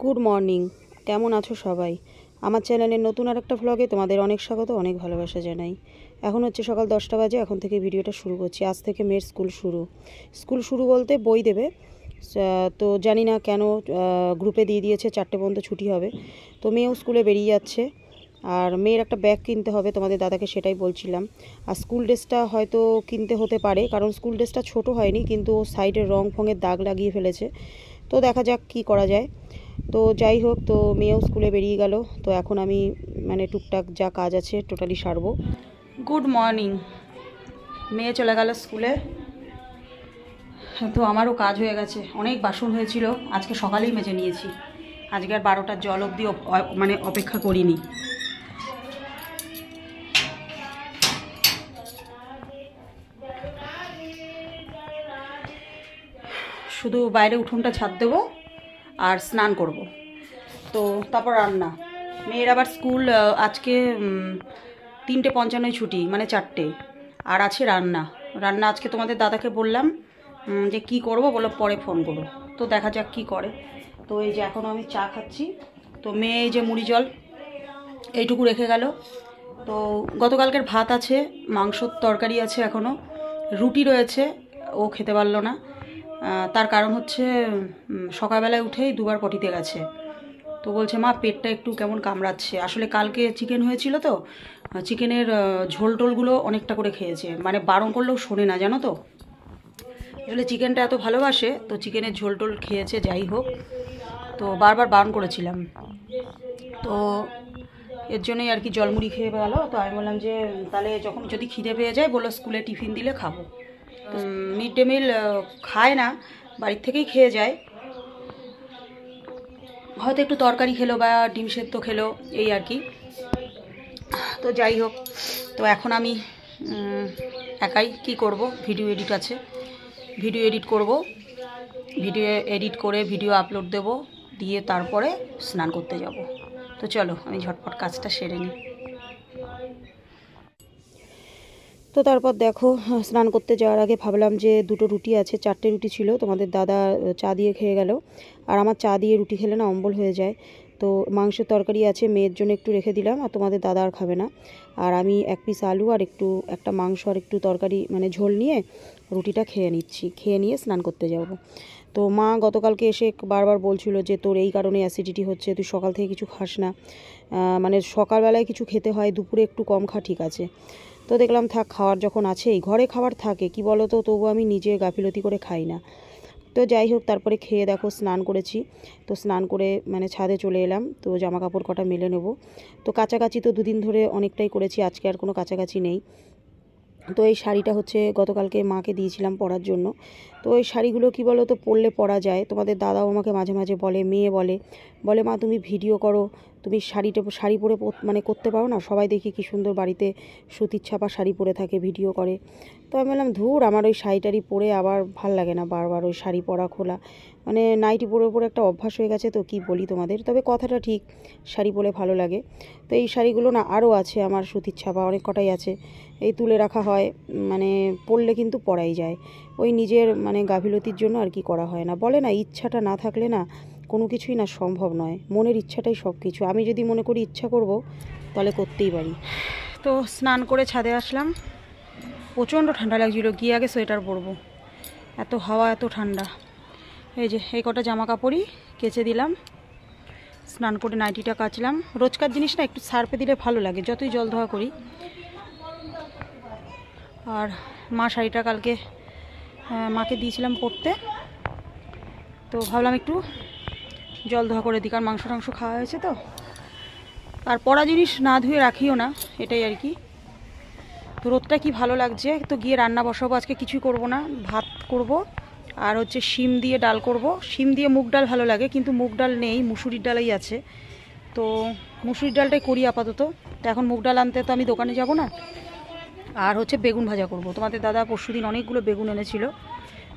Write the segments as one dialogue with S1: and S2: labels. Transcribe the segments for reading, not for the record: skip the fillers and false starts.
S1: Good morning. কেমন আছো সবাই? আমার চ্যানেলের নতুন আর একটা ভ্লগে তোমাদের অনেক স্বাগত, অনেক ভালোবাসা জানাই। এখন হচ্ছে সকাল 10টা বাজে। এখন থেকে ভিডিওটা শুরু করছি। আজ থেকে মেয়ের স্কুল শুরু বলতে বই দেবে। তো জানি না কেন গ্রুপে দিয়ে দিয়েছে 4টে পর্যন্ত ছুটি হবে। তো মেয়েও স্কুলে বেরিয়ে যাচ্ছে। আর মেয়ের একটা ব্যাগ কিনতে হবে, তোমাদের দাদাকে সেটাই বলছিলাম। আর স্কুল ড্রেসটা হয়তো কিনতে হতে পারে, কারণ স্কুল ড্রেসটা ছোটো হয়নি, কিন্তু ও সাইডের রং ফঙের দাগ লাগিয়ে ফেলেছে। তো দেখা যাক কী করা যায়। তো যাই হোক, তো মেয়েও স্কুলে বেরিয়ে গেল। তো এখন আমি টুকটাক যা কাজ আছে টোটালি সারবো। Good morning. মেয়ে চলে গেল স্কুলে। তো আমারও কাজ হয়ে গেছে। অনেক বাসন হয়েছিল, আজকে সকালেই মেজে নিয়েছি। আজকে আর 12টার জল অবধি অপেক্ষা করিনি। শুধু বাইরে উঠোনটা ছাদ দেবো আর স্নান করব। তো তারপর রান্না। মেয়ের আবার স্কুল আজকে 3:55 ছুটি, মানে 4টে। আর আছে রান্না আজকে তোমাদের দাদাকে বললাম যে কি করব, বলো পরে ফোন করো। তো দেখা যাক কি করে। তো এই যে এখনও আমি চা খাচ্ছি। তো মেয়ে এই যে মুড়ি জল এইটুকু রেখে গেল। তো গতকালকের ভাত আছে, মাংসর তরকারি আছে, এখনও রুটি রয়েছে। ও খেতে পারলো না। তার কারণ হচ্ছে সকালবেলায় উঠেই দুবার পটিতে গেছে। তো বলছে মা পেটটা একটু কেমন কামড়াচ্ছে। আসলে কালকে চিকেন হয়েছিল, তো চিকেনের ঝোল টোলগুলো অনেকটা করে খেয়েছে, মানে বারণ করলেও শোনে না, জানো তো। আসলে চিকেনটা এত ভালোবাসে, তো চিকেনের ঝোল টোল খেয়েছে। যাই হোক, তো বারবার বারণ করেছিলাম, তো এর জন্যই আর কি জলমুড়ি খেয়ে গেলো। তো আমি বললাম যে তাহলে যখন যদি খিদে পেয়ে যায় বলো, স্কুলে টিফিন দিলে খাবো। মিড ডে মিল খায় না, বাড়ির থেকেই খেয়ে যায়। হয়তো একটু তরকারি খেলো বা ডিম সেদ্ধ খেলো, এই আর কি। তো যাই হোক, তো এখন আমি একাই কি করব, ভিডিও এডিট আছে, ভিডিও এডিট করব। ভিডিও এডিট করে ভিডিও আপলোড দেব, দিয়ে তারপরে স্নান করতে যাব। তো চলো আমি ঝটপট কাজটা সেরে নিই। তো তারপর দেখো, স্নান করতে যাওয়ার আগে ভাবলাম যে 2টো রুটি আছে, 4টে রুটি ছিল, তোমাদের দাদা চা দিয়ে খেয়ে গেল। আর আমার চা দিয়ে রুটি খেলে না অম্বল হয়ে যায়। তো মাংসের তরকারি আছে, মেয়ের জন্য একটু রেখে দিলাম, আর তোমাদের দাদা আর খাবে না। আর আমি 1 পিস আলু আর একটা মাংস আর একটু তরকারি মানে ঝোল নিয়ে রুটিটা খেয়ে নিয়ে স্নান করতে যাব। তো মা গতকালকে এসে বারবার বলছিল যে তোর এই কারণে অ্যাসিডিটি হচ্ছে, তুই সকাল থেকে কিছু খাস না। মানে সকালবেলায় কিছু খেতে হয়, দুপুরে একটু কম খা, ঠিক আছে। তো দেখলাম থাক, খাওয়ার যখন আছেই, ঘরে খাবার থাকে কি বলো তো, তবু আমি নিজে গাফিলতি করে খাই না। তো যাই হোক, তারপরে খেয়ে দেখো স্নান করেছি। তো স্নান করে ছাদে চলে এলাম। তো জামা কাপড় কটা মেলে নেব। তো কাচাকাচি তো 2 দিন ধরে অনেকটাই করেছি, আজকে আর কোনো কাচাকাচি নেই। তো এই শাড়িটা হচ্ছে গতকালকে মাকে দিয়েছিলাম পরার জন্য। তো এই শাড়িগুলো কি বলো তো, পরলে পরা যায়। তোমাদের দাদাও আমাকে মাঝে মাঝে বলে, মেয়ে বলে মা তুমি ভিডিও করো, তুমি শাড়ি পরে করতে পারো না, সবাই দেখি কি সুন্দর বাড়িতে সুতির ছাপা শাড়ি পরে থাকে, ভিডিও করে। তো আমি বললাম ধুর, আমার ওই শাড়িটারি পরে আবার ভাল লাগে না, বারবার ওই শাড়ি পরা খোলা, নাইটি পরে পরে একটা অভ্যাস হয়ে গেছে। তো কি বলি তোমাদের, তবে কথাটা ঠিক, শাড়ি পরে ভালো লাগে। তো এই শাড়িগুলো না আরও আছে আমার, সুতির ছাপা অনেক কটাই আছে, এই তুলে রাখা হয়, পরলে কিন্তু পরাই যায়। ওই নিজের গাফিলতির জন্য আর কি করা হয় না। বলে না, ইচ্ছাটা না থাকলে না কোনো কিছুই না সম্ভব নয়, মনের ইচ্ছাটাই সব কিছু। আমি যদি মনে করি ইচ্ছা করব, তাহলে করতেই পারি। তো স্নান করে ছাদে আসলাম, প্রচণ্ড ঠান্ডা লাগছিল, গিয়ে আগে সোয়েটার পরবো, এত হাওয়া এত ঠান্ডা। এই যে এই কটা জামা কাপড়ই কেচে দিলাম, স্নান করে নাইটিটা কাচলাম। রোজকার জিনিস না একটু সার্ফে দিলে ভালো লাগে, যতই জল ধোয়া করি। আর মা শাড়িটা কালকে মাকে দিয়েছিলাম পরতে, তো ভাবলাম একটু জল ধোয়া করে দিই, কারণ মাংস টাংস খাওয়া হয়েছে। তো আর পরা জিনিস না ধুয়ে রাখিও না, এটাই আর কি। তো রোদটা কি ভালো লাগছে। তো গিয়ে রান্না বসাবো, আজকে কিছুই করব না, ভাত করব আর হচ্ছে শিম দিয়ে ডাল করব। শিম দিয়ে মুগ ডাল ভালো লাগে, কিন্তু মুগ ডাল নেই, মুসুরির ডালাই আছে। তো মুসুরির ডালটাই করি আপাতত। তো এখন মুগ ডাল আনতে তো আমি দোকানে যাব না। আর হচ্ছে বেগুন ভাজা করব। তোমাদের দাদা পরশুদিন অনেকগুলো বেগুন এনেছিল,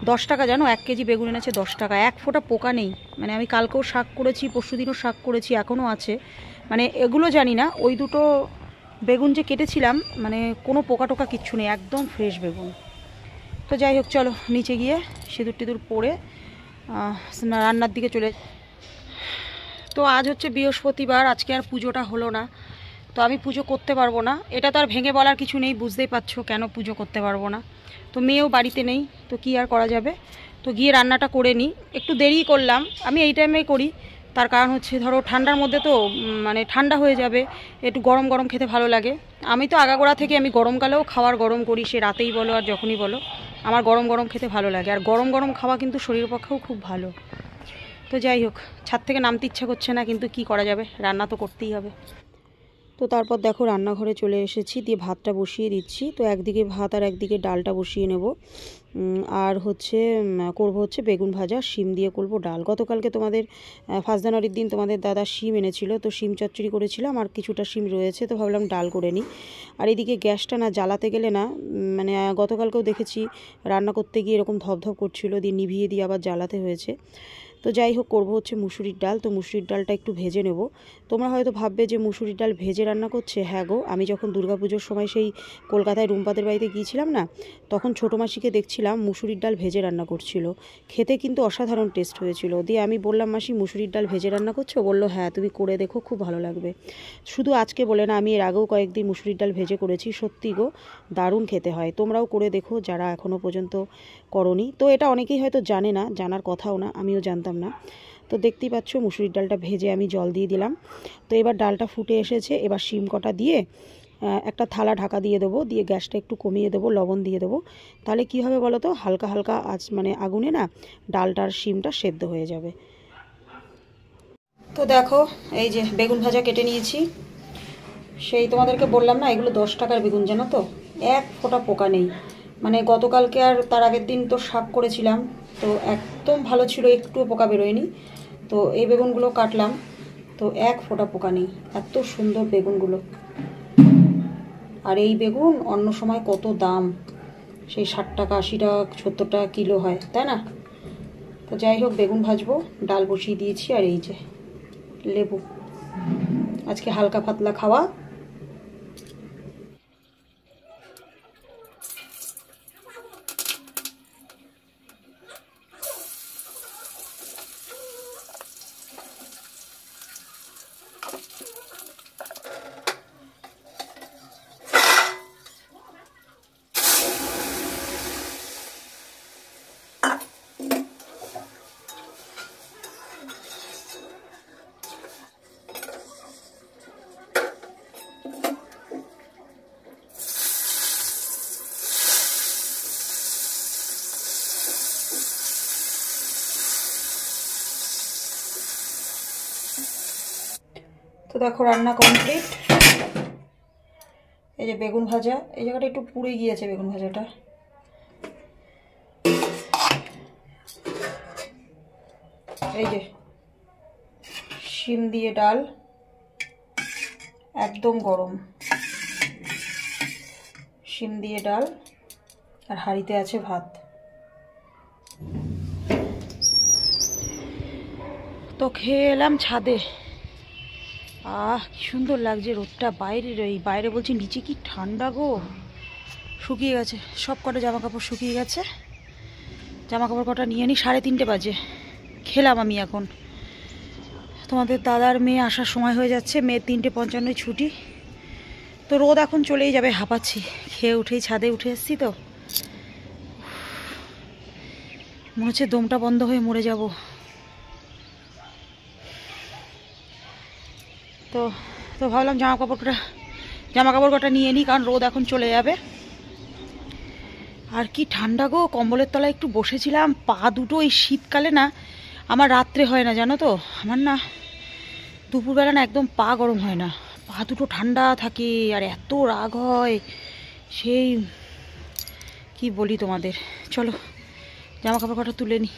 S1: 10 টাকা, জানো, 1 কেজি বেগুন এনেছে 10 টাকা, এক ফোঁটা পোকা নেই। আমি কালকেও শাক করেছি, পরশুদিনও শাক করেছি, এখনও আছে। এগুলো জানি না, ওই দুটো বেগুন যে কেটেছিলাম, কোনো পোকা টোকা কিচ্ছু নেই, একদম ফ্রেশ বেগুন। তো যাই হোক, চলো নিচে গিয়ে সিঁদুর টিঁদুর পরে রান্নার দিকে চলে। তো আজ হচ্ছে বৃহস্পতিবার, আজকে আর পুজোটা হলো না, তো আমি পুজো করতে পারবো না। এটা তো আর ভেঙে বলার কিছু নেই, বুঝতেই পারছো কেন পুজো করতে পারবো না। তো মেয়েও বাড়িতে নেই, তো কি আর করা যাবে। তো গিয়ে রান্নাটা করে নিই, একটু দেরি করলাম, আমি এই টাইমে করি। তার কারণ হচ্ছে ধরো ঠান্ডার মধ্যে তো মানে ঠান্ডা হয়ে যাবে, একটু গরম গরম খেতে ভালো লাগে। আমি তো আগাগোড়া থেকে আমি গরমকালেও খাবার গরম করি, সে রাতেই বলো আর যখনই বলো, আমার গরম গরম খেতে ভালো লাগে। আর গরম গরম খাওয়া কিন্তু শরীরের পক্ষেও খুব ভালো। তো যাই হোক, ছাদ থেকে নামতে ইচ্ছা করছে না, কিন্তু কি করা যাবে, রান্না তো করতেই হবে। তো তারপর দেখো রান্নাঘরে চলে এসেছি, দিয়ে ভাতটা বসিয়ে দিচ্ছি। তো একদিকে ভাত আর একদিকে ডালটা বসিয়ে নেব। আর হচ্ছে করব হচ্ছে বেগুন ভাজা, শিম দিয়ে করব ডাল। গতকালকে তোমাদের 1 জানুয়ারির দিন তোমাদের দাদা শিম এনেছিল, তো শিম চচ্চড়ি করেছিলাম, আর কিছুটা শিম রয়েছে, তো ভাবলাম ডাল করে নিই। আর এদিকে গ্যাসটা না জ্বালাতে গেলে না মানে গতকালকেও দেখেছি রান্না করতে গিয়ে এরকম ধপধপ করছিল, দিয়ে নিভিয়ে দিয়ে আবার জ্বালাতে হয়েছে। তো যাই হোক, করবো হচ্ছে মুসুরির ডাল। তো মুসুরির ডালটা একটু ভেজে নেব। তোমরা হয়তো ভাববে যে মুসুরির ডাল ভেজে রান্না করছে। হ্যাঁ গো, আমি যখন দুর্গাপুজোর সময় সেই কলকাতায় রুম্পাদের বাড়িতে গিয়েছিলাম না, তখন ছোটো মাসিকে দেখছিলাম মুসুরির ডাল ভেজে রান্না করছিল। খেতে কিন্তু অসাধারণ টেস্ট হয়েছিল। দিয়ে আমি বললাম, মাসি মুসুরির ডাল ভেজে রান্না করছো? বললো হ্যাঁ, তুমি করে দেখো, খুব ভালো লাগবে। শুধু আজকে বলে না, আমি এর আগেও কয়েকদিন মুসুরির ডাল ভেজে করেছি, সত্যি গো দারুণ খেতে হয়। তোমরাও করে দেখো যারা এখনও পর্যন্ত করনি। তো এটা অনেকেই হয়তো জানে না, জানার কথাও না, আমিও জানতাম না। তো দেখতেই পাচ্ছ মুসুরির ডালটা ভেজে আমি জল দিয়ে দিলাম। তো এবার ডালটা ফুটে এসেছে, এবার শিম কটা দিয়ে একটা থালা ঢাকা দিয়ে দেবো, দিয়ে গ্যাসটা একটু কমিয়ে দেবো, লবণ দিয়ে দেবো। তাহলে কী হবে বলো তো, হালকা হালকা মানে আগুনে না ডালটার শিমটা সেদ্ধ হয়ে যাবে। তো দেখো এই যে বেগুন ভাজা কেটে নিয়েছি। সেই তোমাদেরকে বললাম না, এগুলো 10 টাকার বেগুন, জানো তো, এক ফোঁটা পোকা নেই। মানে গতকালকে আর তার আগের দিন তো শাক করেছিলাম, তো একদম ভালো ছিল, একটুও পোকা বেরোয়নি। তো এই বেগুনগুলো কাটলাম, তো এক ফোঁটা পোকা নেই, এত সুন্দর বেগুনগুলো। আর এই বেগুন অন্য সময় কত দাম, সেই 60 টাকা 80 টাকা 70 টাকা কিলো হয়, তাই না? তো যাই হোক, বেগুন ভাজবো, ডাল বসিয়ে দিয়েছি। আর এই যে লেবু, আজকে হালকা পাতলা খাওয়া। তো দেখো রান্না কমপ্লিট। এই যে বেগুন ভাজা, এই জায়গাটা একটু পুড়ে গিয়েছে বেগুন ভাজাটা। এই যে শিম দিয়ে ডাল, একদম গরম শিম দিয়ে ডাল, আর হাঁড়িতে আছে ভাত। তো খেয়ে এলাম ছাদে। কি সুন্দর লাগছে রোদটা, বাইরে বলছি, নিচে কি ঠান্ডা গো। শুকিয়ে গেছে সব কটা জামা কাপড়, শুকিয়ে গেছে। জামা কাপড় কটা নিয়ে নিই, 3:30 বাজে। খেলাম আমি এখন। তোমাদের দাদার মেয়ে আসার সময় হয়ে যাচ্ছে, মেয়ের 3:55 ছুটি। তো রোদ এখন চলেই যাবে, হাঁপাচ্ছি। খেয়ে উঠেই ছাদে উঠে এসছি, তো মনে হচ্ছে দমটা বন্ধ হয়ে মরে যাব। তো তো ভাবলাম জামা কাপড় কটা নিয়ে নিই, কারণ রোদ এখন চলে যাবে। আর কি ঠান্ডা গো, কম্বলের তলায় একটু বসেছিলাম, পা দুটো এই শীতকালে না, আমার রাত্রে হয় না জানো তো, আমার না দুপুরবেলা না একদম পা গরম হয় না, পা দুটো ঠান্ডা থাকে, আর এত রাগ হয়, সেই কি বলি তোমাদের। চলো জামা কাপড় কটা তুলে নিই।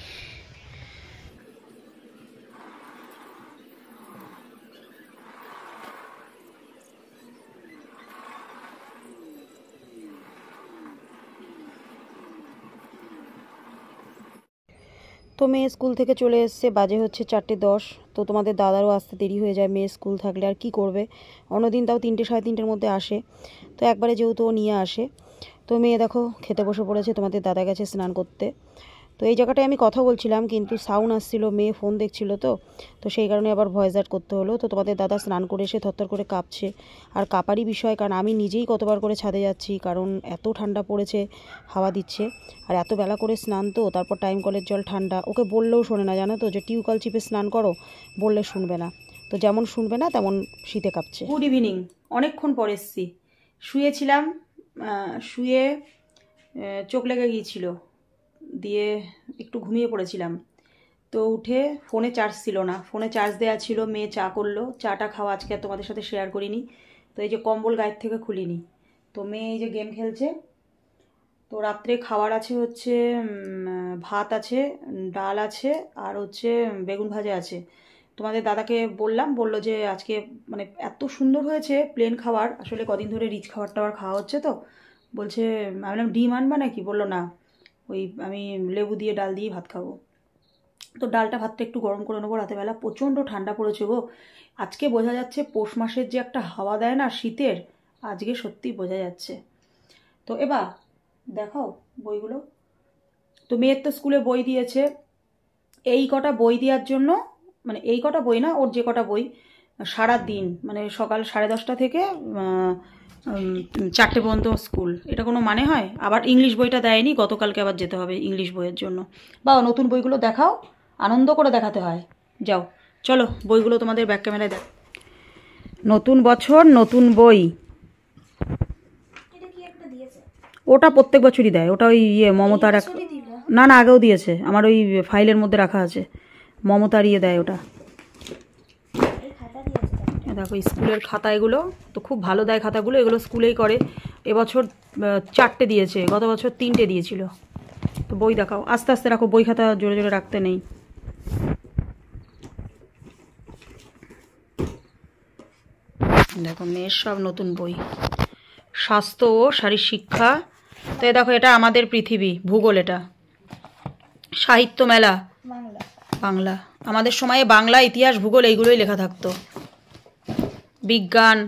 S1: তো মেয়ে স্কুল থেকে চলে এসছে, বাজে হচ্ছে 4:10। তো তোমাদের দাদারও আসতে দেরি হয়ে যায়, মেয়ে স্কুল থাকলে আর কি করবে। অন্যদিন তাও 3টে 3:30-র মধ্যে আসে, তো একবারে যেহেতু ও নিয়ে আসে। তো মেয়ে দেখো খেতে বসে পড়েছে, তোমাদের দাদা গেছে স্নান করতে। তো এই জায়গাটায় আমি কথা বলছিলাম কিন্তু সাউন্ড আসছিল, মেয়ে ফোন দেখছিল, তো সেই কারণে আবার ভয়েস অ্যাড করতে হলো। তো তোমাদের দাদা স্নান করে এসে থরথর করে কাঁপছে, আর কাঁপারই বিষয়, কারণ আমি নিজেই কতবার করে ছাদে যাচ্ছি, কারণ এত ঠান্ডা পড়েছে, হাওয়া দিচ্ছে, আর এত বেলা করে স্নান, তো তারপর টাইম কলের জল ঠান্ডা, ওকে বললেও শোনে না, জানো তো, যে টিউবকল চিপে স্নান করো, বললে শুনবে না। তো যেমন শুনবে না তেমন শীতে কাঁপছে। গুড ইভিনিং, অনেকক্ষণ পরে এসছি। শুয়েছিলাম, শুয়ে চোখ লেগে গিয়েছিল, দিয়ে একটু ঘুমিয়ে পড়েছিলাম। তো উঠে ফোনে চার্জ ছিল না, ফোনে চার্জ দেওয়া ছিল, মেয়ে চা করলো, চাটা খাওয়া আজকে আর তোমাদের সাথে শেয়ার করিনি। তো এই যে কম্বল গায়ের থেকে খুলিনি, তো মেয়ে এই যে গেম খেলছে। তো রাত্রে খাবার আছে হচ্ছে ভাত আছে, ডাল আছে, আর হচ্ছে বেগুন ভাজা আছে। তোমাদের দাদাকে বললাম, বললো যে আজকে মানে এত সুন্দর হয়েছে প্লেন খাবার, আসলে কদিন ধরে রিচ খাবার টাবার খাওয়া হচ্ছে, তো বলছে, আমি বললাম ডিম আনবা নাকি, বললো না, ওই আমি লেবু দিয়ে ডাল দিয়ে ভাত খাবো। তো ডালটা ভাতটা একটু গরম করে নেবো, রাতেরবেলা প্রচণ্ড ঠান্ডা পড়েছে গো। আজকে বোঝা যাচ্ছে পৌষ মাসের যে একটা হাওয়া দেয় না শীতের, আজকে সত্যি বোঝা যাচ্ছে। তো এবার দেখাও বইগুলো। তো মেয়ের তো স্কুলে বই দিয়েছে, এই কটা বই দেওয়ার জন্য, মানে এই কটা বই না, ওর যে কটা বই সারা দিন, মানে সকাল 10:30 থেকে 4টে পর্যন্ত স্কুল, এটা কোনো মানে হয়? আবার ইংলিশ বইটা দেয়নি, গতকালকে আবার যেতে হবে ইংলিশ বইয়ের জন্য। বা নতুন বইগুলো দেখাও, আনন্দ করে দেখাতে হয়। যাও চলো বইগুলো তোমাদের ব্যাক ক্যামেরায় দেখ। নতুন বছর নতুন বই, ওটা প্রত্যেক বছরই দেয়, ওটা ওই মমতার এক, না না আগেও দিয়েছে, আমার ওই ফাইলের মধ্যে রাখা আছে, মমতার দেয় ওটা। দেখো স্কুলের খাতা, এগুলো তো খুব ভালো দেয় খাতাগুলো, এগুলো স্কুলেই করে। এবছর 4টে দিয়েছে, গত বছর 3টে দিয়েছিল। তো বই দেখাও, আস্তে আস্তে রাখো, বই খাতা জোরে জোরে রাখতে নেই। দেখো মেয়ের সব নতুন বই, স্বাস্থ্য ও শারীর শিক্ষা। তো দেখো এটা আমাদের পৃথিবী, ভূগোল, এটা সাহিত্য মেলা, বাংলা, আমাদের সময়ে বাংলা, ইতিহাস, ভূগোল এইগুলোই লেখা থাকতো। বিজ্ঞান,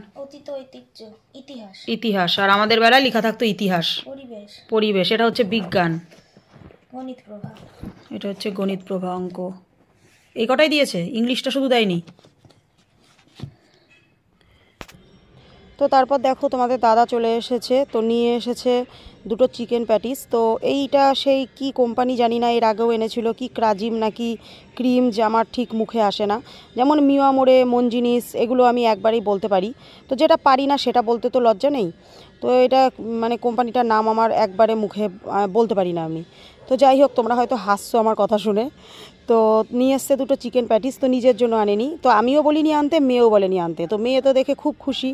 S1: ইতিহাস, আর আমাদের বেলায় লেখা থাকতো ইতিহাস, পরিবেশ, এটা হচ্ছে বিজ্ঞান, এটা হচ্ছে গণিত প্রভা, অঙ্ক, এই কটাই দিয়েছে, ইংলিশটা শুধু দেয়নি। তো তারপর দেখো তোমাদের দাদা চলে এসেছে, তো নিয়ে এসেছে 2টো চিকেন প্যাটিস। তো এইটা সেই কি কোম্পানি জানি না, এর আগেও এনেছিল, কি ক্রাজিম নাকি ক্রিম, যে আমার ঠিক মুখে আসে না। যেমন মিয়ামোরে, মনজিনিস, এগুলো আমি একবারেই বলতে পারি, তো যেটা পারি না সেটা বলতে তো লজ্জা নেই। তো এটা মানে কোম্পানিটার নাম আমার একবারে মুখে বলতে পারি না আমি। তো যাই হোক, তোমরা হয়তো হাসছো আমার কথা শুনে। তো নিয়ে এসছে 2টো চিকেন প্যাটিস, তো নিজের জন্য আনেনি, তো আমিও বলিনি আনতে, মেয়েও বলেনি আনতে। তো মেয়ে তো দেখে খুব খুশি।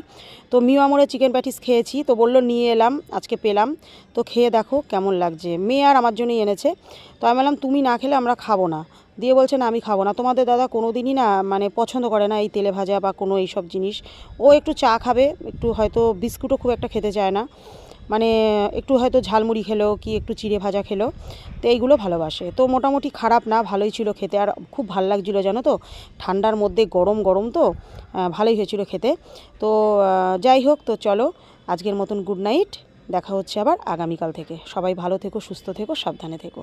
S1: তো মিয়ামোরে চিকেন প্যাটিস খেয়েছি, তো বললো নিয়ে এলাম, আজকে পেলাম, তো খেয়ে দেখো কেমন লাগছে। মেয়ে আর আমার জন্যই এনেছে। তো আমি বললাম তুমি না খেলে আমরা খাবো না, দিয়ে বলছে না আমি খাবো না। তোমাদের দাদা কোনো দিনই না মানে পছন্দ করে না এই তেলে ভাজা বা কোনো এইসব জিনিস, ও একটু চা খাবে, একটু হয়তো বিস্কুটও খুব একটা খেতে চায় না, মানে একটু হয়তো ঝালমুড়ি খেলো কি একটু চিড়ে ভাজা খেলো, তো এইগুলো ভালোবাসে। তো মোটামুটি খারাপ না, ভালোই ছিল খেতে, আর খুব ভালো লাগছিলো জানো তো, ঠান্ডার মধ্যে গরম গরম, তো ভালোই হয়েছিল খেতে। তো যাই হোক, তো চলো আজকের মতন গুড নাইট, দেখা হচ্ছে আবার আগামীকাল থেকে। সবাই ভালো থেকো, সুস্থ থেকো, সাবধানে থেকো।